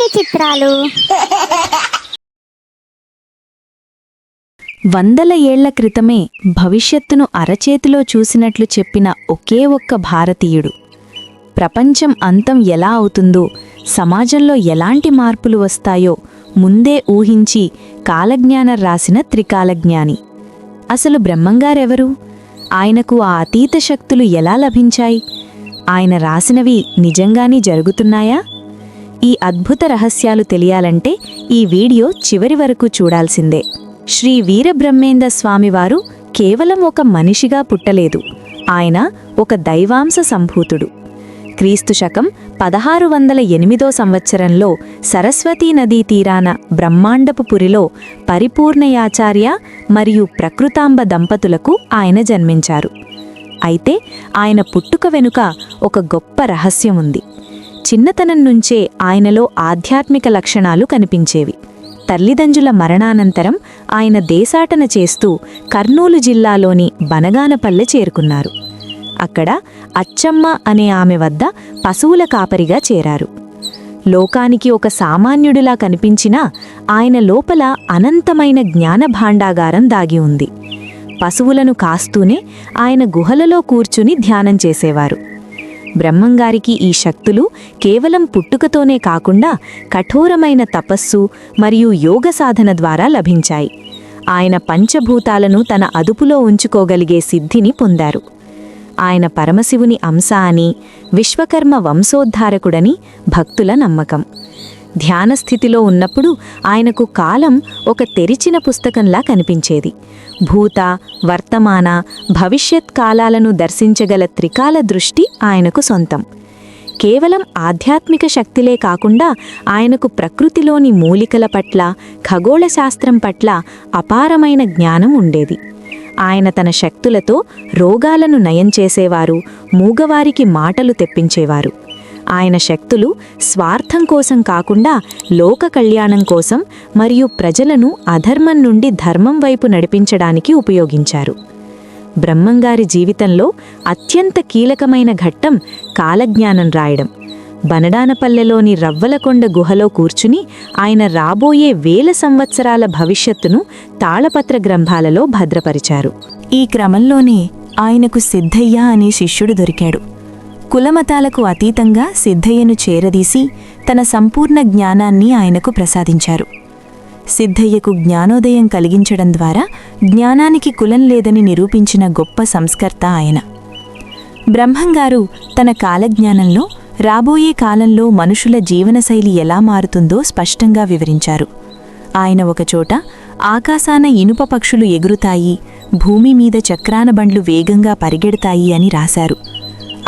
ఇన్ని చిత్రాలు? వందల ఏళ్ల క్రితమే భవిష్యత్తును అరచేతిలో చూసినట్లు చెప్పిన ఒకే ఒక్క భారతీయుడు. ప్రపంచం అంతం ఎలా అవుతుందో, సమాజంలో ఎలాంటి మార్పులు వస్తాయో ముందే ఊహించి కాలజ్ఞానం రాసిన త్రికాలజ్ఞాని. అసలు బ్రహ్మంగారెవరు? ఆయనకు ఆ అతీత శక్తులు ఎలా లభించాయి? ఆయన రాసినవి నిజంగానే జరుగుతున్నాయా? ఈ అద్భుత రహస్యాలు తెలియాలంటే ఈ వీడియో చివరి వరకు చూడాల్సిందే. శ్రీ వీరబ్రహ్మేంద్ర స్వామివారు కేవలం ఒక మనిషిగా పుట్టలేదు. ఆయన ఒక దైవాంశ సంభూతుడు. క్రీస్తు శకం 1608 సంవత్సరంలో సరస్వతీ నదీ తీరాన బ్రహ్మాండపు పురిలో పరిపూర్ణయాచార్య మరియు ప్రకృతాంబ దంపతులకు ఆయన జన్మించారు. అయితే ఆయన పుట్టుక వెనుక ఒక గొప్ప రహస్యం ఉంది. చిన్నతనం నుంచే ఆయనలో ఆధ్యాత్మిక లక్షణాలు కనిపించేవి. తల్లిదండ్రుల మరణానంతరం ఆయన దేశాటన చేస్తూ కర్నూలు జిల్లాలోని బనగానపల్లె చేరుకున్నారు. అక్కడ అచ్చమ్మ అనే ఆమె వద్ద పశువుల కాపరిగా చేరారు. లోకానికి ఒక సామాన్యుడిలా కనిపించినా ఆయన లోపల అనంతమైన జ్ఞాన భాండాగారం దాగి ఉంది. పశువులను కాస్తూనే ఆయన గుహలలో కూర్చుని ధ్యానం చేసేవారు. బ్రహ్మంగారికి ఈ శక్తులు కేవలం పుట్టుకతోనే కాకుండా కఠోరమైన తపస్సు మరియు యోగ సాధన ద్వారా లభించాయి. ఆయన పంచభూతాలను తన అదుపులో ఉంచుకోగలిగే సిద్ధిని పొందారు. ఆయన పరమశివుని అంశ అని, విశ్వకర్మ వంశోద్ధారకుడని భక్తుల నమ్మకం. ధ్యానస్థితిలో ఉన్నప్పుడు ఆయనకు కాలం ఒక తెరిచిన పుస్తకంలా కనిపించేది. భూత, వర్తమాన, భవిష్యత్ కాలాలను దర్శించగల త్రికాల దృష్టి ఆయనకు సొంతం. కేవలం ఆధ్యాత్మిక శక్తిలే కాకుండా ఆయనకు ప్రకృతిలోని మూలికల పట్ల, ఖగోళ శాస్త్రం పట్ల అపారమైన జ్ఞానం ఉండేది. ఆయన తన శక్తులతో రోగాలను నయం చేసేవారు, మూగవారికి మాటలు తెప్పించేవారు. ఆయన శక్తులు స్వార్థం కోసం కాకుండా లోక కళ్యాణం కోసం మరియు ప్రజలను అధర్మం నుండి ధర్మం వైపు నడిపించడానికి ఉపయోగించారు. బ్రహ్మంగారి జీవితంలో అత్యంత కీలకమైన ఘట్టం కాలజ్ఞానం రాయడం. బనడానపల్లెలోని రవ్వలకొండ గుహలో కూర్చుని ఆయన రాబోయే 1000 సంవత్సరాల భవిష్యత్తును తాళపత్ర గ్రంథాలలో భద్రపరిచారు. ఈ క్రమంలోనే ఆయనకు సిద్ధయ్య అనే శిష్యుడు దొరికాడు. కులమతాలకు అతీతంగా సిద్ధయ్యను చేరదీసి తన సంపూర్ణ జ్ఞానాన్ని ఆయనకు ప్రసాదించారు. సిద్ధయ్యకు జ్ఞానోదయం కలిగించడం ద్వారా జ్ఞానానికి కులం లేదని నిరూపించిన గొప్ప సంస్కర్త ఆయన. బ్రహ్మంగారు తన కాలజ్ఞానంలో రాబోయే కాలంలో మనుషుల జీవనశైలి ఎలా మారుతుందో స్పష్టంగా వివరించారు. ఆయన ఒకచోట ఆకాశాన ఇనుప పక్షులు ఎగురుతాయి, భూమి మీద చక్రాన బండ్లు వేగంగా పరిగెడతాయి అని రాశారు.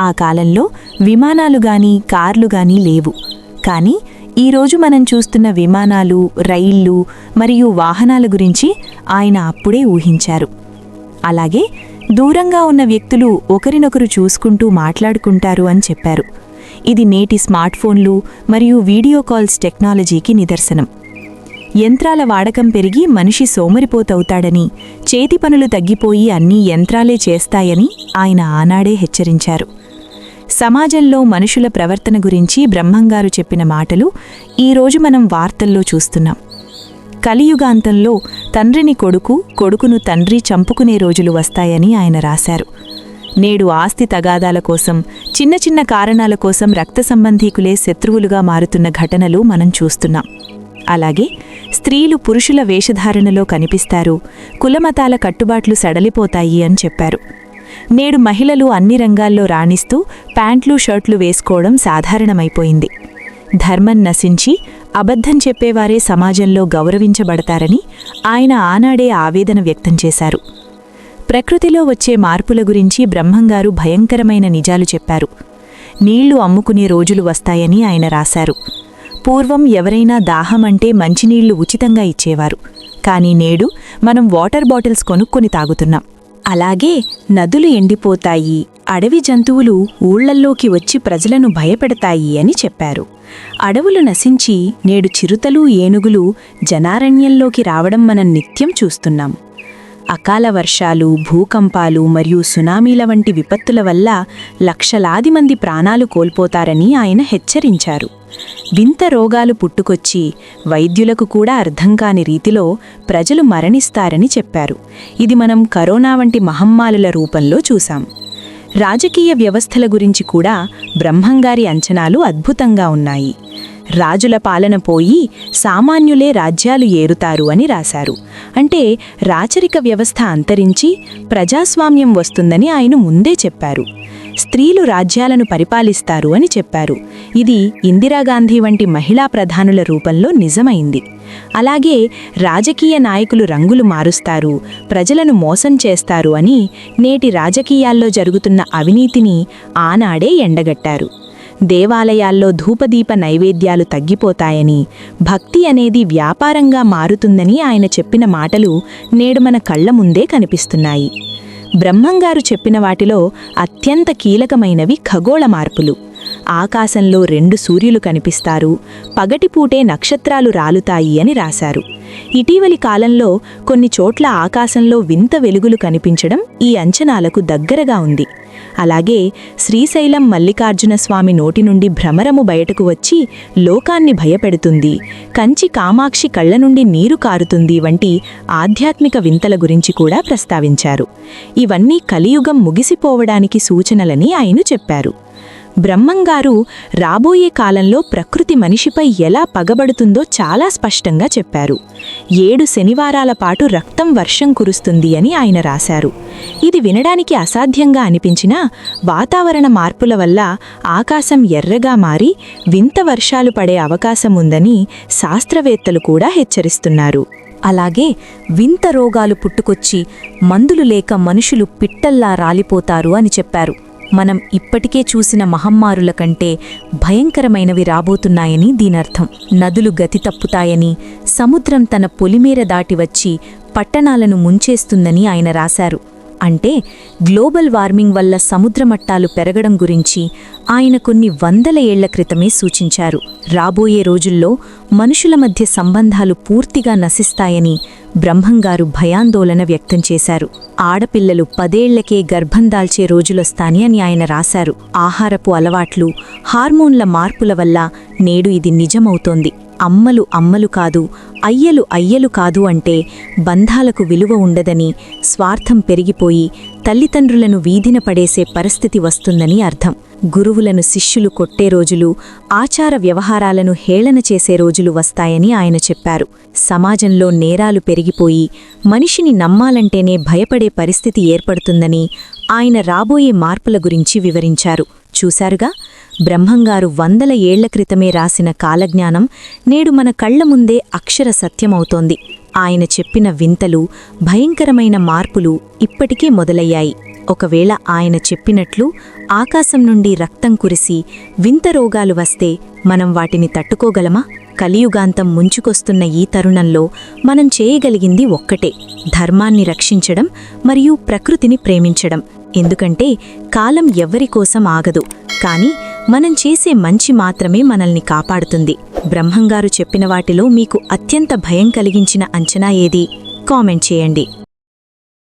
ఆ కాలంలో విమానాలుగాని కార్లుగాని లేవు. కానీ ఈరోజు మనం చూస్తున్న విమానాలు, రైళ్లు మరియు వాహనాల గురించి ఆయన అప్పుడే ఊహించారు. అలాగే దూరంగా ఉన్న వ్యక్తులు ఒకరినొకరు చూసుకుంటూ మాట్లాడుకుంటారు అని చెప్పారు. ఇది నేటి స్మార్ట్ఫోన్లు మరియు వీడియో కాల్స్ టెక్నాలజీకి నిదర్శనం. యంత్రాల వాడకం పెరిగి మనిషి సోమరిపోతవుతాడని, చేతి పనులు తగ్గిపోయి అన్నీ యంత్రాలే చేస్తాయని ఆయన ఆనాడే హెచ్చరించారు. సమాజంలో మనుషుల ప్రవర్తన గురించి బ్రహ్మంగారు చెప్పిన మాటలు ఈరోజు మనం వార్తల్లో చూస్తున్నాం. కలియుగాంతంలో తండ్రిని కొడుకు, కొడుకును తండ్రి చంపుకునే రోజులు వస్తాయని ఆయన రాశారు. నేడు ఆస్తి తగాదాల కోసం, చిన్న చిన్న కారణాల కోసం రక్త సంబంధీకులే శత్రువులుగా మారుతున్న ఘటనలు మనం చూస్తున్నాం. అలాగే స్త్రీలు పురుషుల వేషధారణలో కనిపిస్తారు, కులమతాల కట్టుబాట్లు సడలిపోతాయి అని చెప్పారు. నేడు మహిళలు అన్ని రంగాల్లో రాణిస్తూ ప్యాంట్లు, షర్ట్లు వేసుకోవడం సాధారణమైపోయింది. ధర్మం నశించి అబద్ధం చెప్పేవారే సమాజంలో గౌరవించబడతారని ఆయన ఆనాడే ఆవేదన వ్యక్తం చేశారు. ప్రకృతిలో వచ్చే మార్పుల గురించి బ్రహ్మంగారు భయంకరమైన నిజాలు చెప్పారు. నీళ్లు అమ్ముకునే రోజులు వస్తాయని ఆయన రాశారు. పూర్వం ఎవరైనా దాహమంటే మంచినీళ్లు ఉచితంగా ఇచ్చేవారు. కానీ నేడు మనం వాటర్ బాటిల్స్ కొనుక్కొని తాగుతున్నాం. అలాగే నదులు ఎండిపోతాయి, అడవి జంతువులు ఊళ్లల్లోకి వచ్చి ప్రజలను భయపెడతాయి అని చెప్పారు. అడవులు నశించి నేడు చిరుతలు, ఏనుగులు జనారణ్యంలోకి రావడం మనం నిత్యం చూస్తున్నాం. అకాల వర్షాలు, భూకంపాలు మరియు సునామీల వంటి విపత్తుల వల్ల లక్షలాది మంది ప్రాణాలు కోల్పోతారని ఆయన హెచ్చరించారు. వింత రోగాలు పుట్టుకొచ్చి వైద్యులకు కూడా అర్థం కాని రీతిలో ప్రజలు మరణిస్తారని చెప్పారు. ఇది మనం కరోనా వంటి మహమ్మారుల రూపంలో చూశాం. రాజకీయ వ్యవస్థల గురించి కూడా బ్రహ్మంగారి అంచనాలు అద్భుతంగా ఉన్నాయి. రాజుల పాలన పోయి సామాన్యులే రాజ్యాలు ఏరుతారు అని రాశారు. అంటే రాచరిక వ్యవస్థ అంతరించి ప్రజాస్వామ్యం వస్తుందని ఆయన ముందే చెప్పారు. స్త్రీలు రాజ్యాలను పరిపాలిస్తారు అని చెప్పారు. ఇది ఇందిరాగాంధీ వంటి మహిళా ప్రధానుల రూపంలో నిజమైంది. అలాగే రాజకీయ నాయకులు రంగులు మారుస్తారు, ప్రజలను మోసం చేస్తారు అని నేటి రాజకీయాల్లో జరుగుతున్న అవినీతిని ఆనాడే ఎండగట్టారు. దేవాలయాల్లో ధూపదీప నైవేద్యాలు తగ్గిపోతాయని, భక్తి అనేది వ్యాపారంగా మారుతుందని ఆయన చెప్పిన మాటలు నేడు మన కళ్ల ముందే కనిపిస్తున్నాయి. బ్రహ్మంగారు చెప్పిన వాటిలో అత్యంత కీలకమైనవి ఖగోళ మార్పులు. ఆకాశంలో 2 సూర్యులు కనిపిస్తారు, పగటిపూటే నక్షత్రాలు రాలుతాయి అని రాశారు. ఇటీవలి కాలంలో కొన్ని చోట్ల ఆకాశంలో వింత వెలుగులు కనిపించడం ఈ అంచనాలకు దగ్గరగా ఉంది. అలాగే శ్రీశైలం మల్లికార్జున స్వామి నోటి నుండి భ్రమరము బయటకు వచ్చి లోకాన్ని భయపెడుతుంది, కంచి కామాక్షి కళ్ల నుండి నీరు కారుతుంది వంటి ఆధ్యాత్మిక వింతల గురించి కూడా ప్రస్తావించారు. ఇవన్నీ కలియుగం ముగిసిపోవడానికి సూచనలని ఆయన చెప్పారు. బ్రహ్మంగారు రాబోయే కాలంలో ప్రకృతి మనిషిపై ఎలా పగబడుతుందో చాలా స్పష్టంగా చెప్పారు. 7 శనివారాల పాటు రక్తం వర్షం కురుస్తుంది అని ఆయన రాశారు. ఇది వినడానికి అసాధ్యంగా అనిపించినా వాతావరణ మార్పుల వల్ల ఆకాశం ఎర్రగా మారి వింత వర్షాలు పడే అవకాశం ఉందని శాస్త్రవేత్తలు కూడా హెచ్చరిస్తున్నారు. అలాగే వింత రోగాలు పుట్టుకొచ్చి మందులు లేక మనుషులు పిట్టల్లా రాలిపోతారు అని చెప్పారు. మనం ఇప్పటికే చూసిన మహమ్మారుల కంటే భయంకరమైనవి రాబోతున్నాయని దీనర్థం. నదులు గతి తప్పుతాయని, సముద్రం తన పొలిమేర దాటి వచ్చి పట్టణాలను ముంచేస్తుందని ఆయన రాశారు. అంటే గ్లోబల్ వార్మింగ్ వల్ల సముద్రమట్టాలు పెరగడం గురించి ఆయన కొన్ని వందల ఏళ్ల క్రితమే సూచించారు. రాబోయే రోజుల్లో మనుషుల మధ్య సంబంధాలు పూర్తిగా నశిస్తాయని బ్రహ్మంగారు భయాందోళన వ్యక్తం చేశారు. ఆడపిల్లలు 10 ఏళ్లకే గర్భం దాల్చే రోజులొస్తాని అని ఆయన రాశారు. ఆహారపు అలవాట్లు, హార్మోన్ల మార్పుల వల్ల నేడు ఇది నిజమవుతోంది. అమ్మలు అమ్మలు కాదు, అయ్యలు అయ్యలు కాదు అంటే బంధాలకు విలువ ఉండదని, స్వార్థం పెరిగిపోయి తల్లిదండ్రులను వీధిన పడేసే పరిస్థితి వస్తుందని అర్థం. గురువులను శిష్యులు కొట్టే రోజులు, ఆచార వ్యవహారాలను హేళన చేసే రోజులు వస్తాయని ఆయన చెప్పారు. సమాజంలో నేరాలు పెరిగిపోయి మనిషిని నమ్మాలంటేనే భయపడే పరిస్థితి ఏర్పడుతుందని ఆయన రాబోయే మార్పుల గురించి వివరించారు. చూశారుగా, బ్రహ్మంగారు వందల ఏళ్ల క్రితమే రాసిన కాలజ్ఞానం నేడు మన కళ్ల ముందే అక్షర సత్యమవుతోంది. ఆయన చెప్పిన వింతలు, భయంకరమైన మార్పులు ఇప్పటికే మొదలయ్యాయి. ఒకవేళ ఆయన చెప్పినట్లు ఆకాశం నుండి రక్తం కురిసి వింత రోగాలు వస్తే మనం వాటిని తట్టుకోగలమా? కలియుగాంతం ముంచుకొస్తున్న ఈ తరుణంలో మనం చేయగలిగింది ఒక్కటే: ధర్మాన్ని రక్షించడం మరియు ప్రకృతిని ప్రేమించడం. ఎందుకంటే కాలం ఎవ్వరికోసం ఆగదు, కానీ మనం చేసే మంచి మాత్రమే మనల్ని కాపాడుతుంది. బ్రహ్మంగారు చెప్పిన వాటిలో మీకు అత్యంత భయం కలిగించిన అంచనా ఏది? కామెంట్ చేయండి.